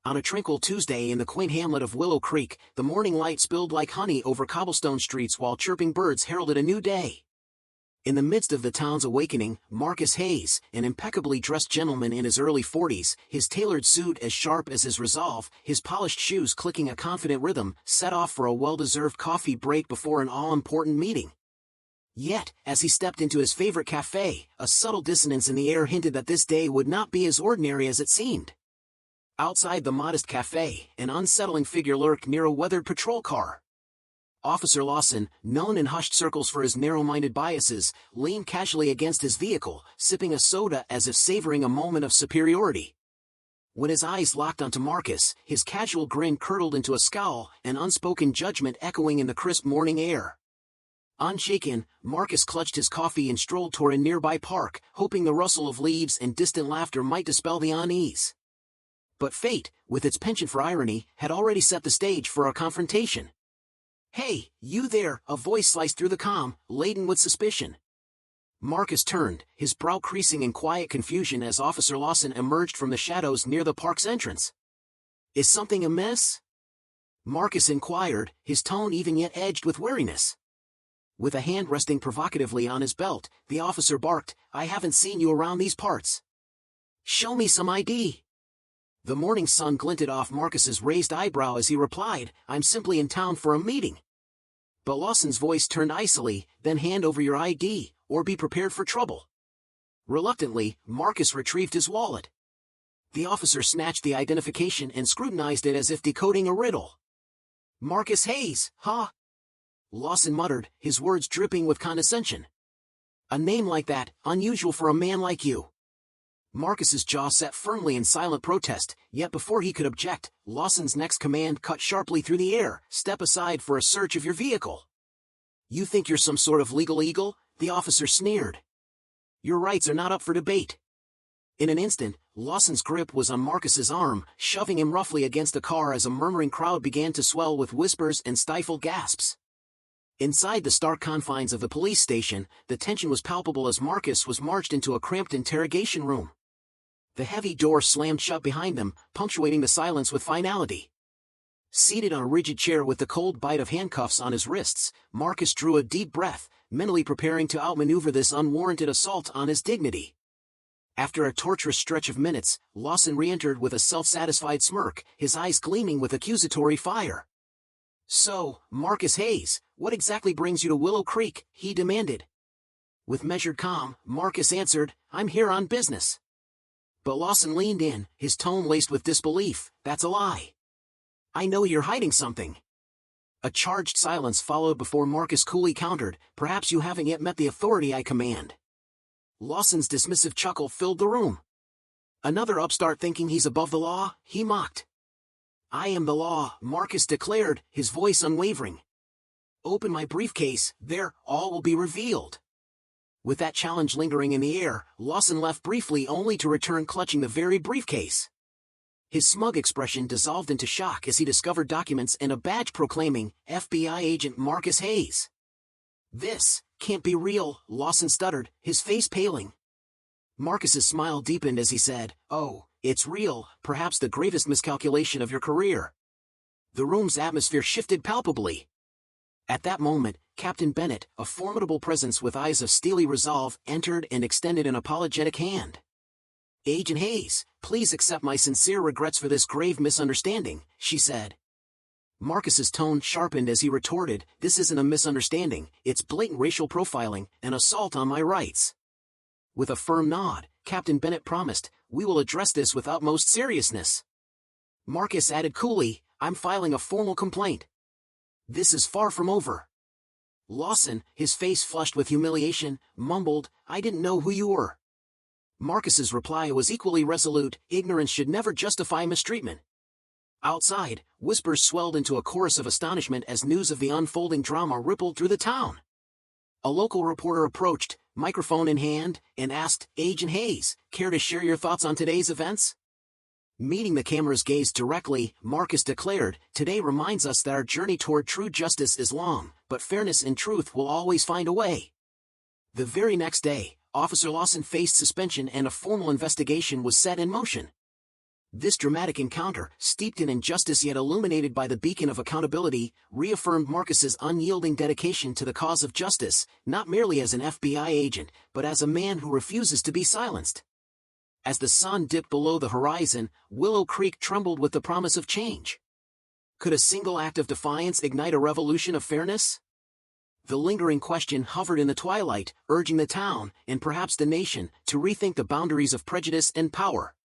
On a tranquil Tuesday in the quaint hamlet of Willow Creek, the morning light spilled like honey over cobblestone streets while chirping birds heralded a new day. In the midst of the town's awakening, Marcus Hayes, an impeccably dressed gentleman in his early 40s, his tailored suit as sharp as his resolve, his polished shoes clicking a confident rhythm, set off for a well-deserved coffee break before an all-important meeting. Yet, as he stepped into his favorite cafe, a subtle dissonance in the air hinted that this day would not be as ordinary as it seemed. Outside the modest cafe, an unsettling figure lurked near a weathered patrol car. Officer Lawson, known in hushed circles for his narrow-minded biases, leaned casually against his vehicle, sipping a soda as if savoring a moment of superiority. When his eyes locked onto Marcus, his casual grin curdled into a scowl, an unspoken judgment echoing in the crisp morning air. Unshaken, Marcus clutched his coffee and strolled toward a nearby park, hoping the rustle of leaves and distant laughter might dispel the unease. But fate, with its penchant for irony, had already set the stage for a confrontation. "Hey, you there," a voice sliced through the calm, laden with suspicion. Marcus turned, his brow creasing in quiet confusion as Officer Lawson emerged from the shadows near the park's entrance. "Is something amiss?" Marcus inquired, his tone even yet edged with wariness. With a hand resting provocatively on his belt, the officer barked, "I haven't seen you around these parts. Show me some ID." The morning sun glinted off Marcus's raised eyebrow as he replied, "I'm simply in town for a meeting." But Lawson's voice turned icily, "Then hand over your ID, or be prepared for trouble." Reluctantly, Marcus retrieved his wallet. The officer snatched the identification and scrutinized it as if decoding a riddle. "Marcus Hayes, huh?" Lawson muttered, his words dripping with condescension. "A name like that, unusual for a man like you." Marcus's jaw set firmly in silent protest, yet before he could object, Lawson's next command cut sharply through the air, "Step aside for a search of your vehicle." "You think you're some sort of legal eagle?" the officer sneered. "Your rights are not up for debate." In an instant, Lawson's grip was on Marcus's arm, shoving him roughly against the car as a murmuring crowd began to swell with whispers and stifled gasps. Inside the stark confines of the police station, the tension was palpable as Marcus was marched into a cramped interrogation room. The heavy door slammed shut behind them, punctuating the silence with finality. Seated on a rigid chair with the cold bite of handcuffs on his wrists, Marcus drew a deep breath, mentally preparing to outmaneuver this unwarranted assault on his dignity. After a torturous stretch of minutes, Lawson re-entered with a self-satisfied smirk, his eyes gleaming with accusatory fire. "So, Marcus Hayes, what exactly brings you to Willow Creek?" he demanded. With measured calm, Marcus answered, "I'm here on business." But Lawson leaned in, his tone laced with disbelief, "That's a lie. I know you're hiding something." A charged silence followed before Marcus coolly countered, "Perhaps you haven't yet met the authority I command." Lawson's dismissive chuckle filled the room. "Another upstart thinking he's above the law?" he mocked. "I am the law," Marcus declared, his voice unwavering. "Open my briefcase, there, all will be revealed." With that challenge lingering in the air, Lawson left briefly only to return clutching the very briefcase. His smug expression dissolved into shock as he discovered documents and a badge proclaiming, "FBI Agent Marcus Hayes." "This can't be real," Lawson stuttered, his face paling. Marcus's smile deepened as he said, "Oh, it's real, perhaps the gravest miscalculation of your career." The room's atmosphere shifted palpably. At that moment, Captain Bennett, a formidable presence with eyes of steely resolve, entered and extended an apologetic hand. "Agent Hayes, please accept my sincere regrets for this grave misunderstanding," she said. Marcus's tone sharpened as he retorted, "This isn't a misunderstanding, it's blatant racial profiling, an assault on my rights." With a firm nod, Captain Bennett promised, "We will address this with utmost seriousness." Marcus added coolly, "I'm filing a formal complaint. This is far from over." Lawson, his face flushed with humiliation, mumbled, "I didn't know who you were." Marcus's reply was equally resolute, "Ignorance should never justify mistreatment." Outside, whispers swelled into a chorus of astonishment as news of the unfolding drama rippled through the town. A local reporter approached, microphone in hand, and asked, "Agent Hayes, care to share your thoughts on today's events?" Meeting the camera's gaze directly, Marcus declared, "Today reminds us that our journey toward true justice is long, but fairness and truth will always find a way." The very next day, Officer Lawson faced suspension and a formal investigation was set in motion. This dramatic encounter, steeped in injustice yet illuminated by the beacon of accountability, reaffirmed Marcus's unyielding dedication to the cause of justice, not merely as an FBI agent, but as a man who refuses to be silenced. As the sun dipped below the horizon, Willow Creek trembled with the promise of change. Could a single act of defiance ignite a revolution of fairness? The lingering question hovered in the twilight, urging the town, and perhaps the nation, to rethink the boundaries of prejudice and power.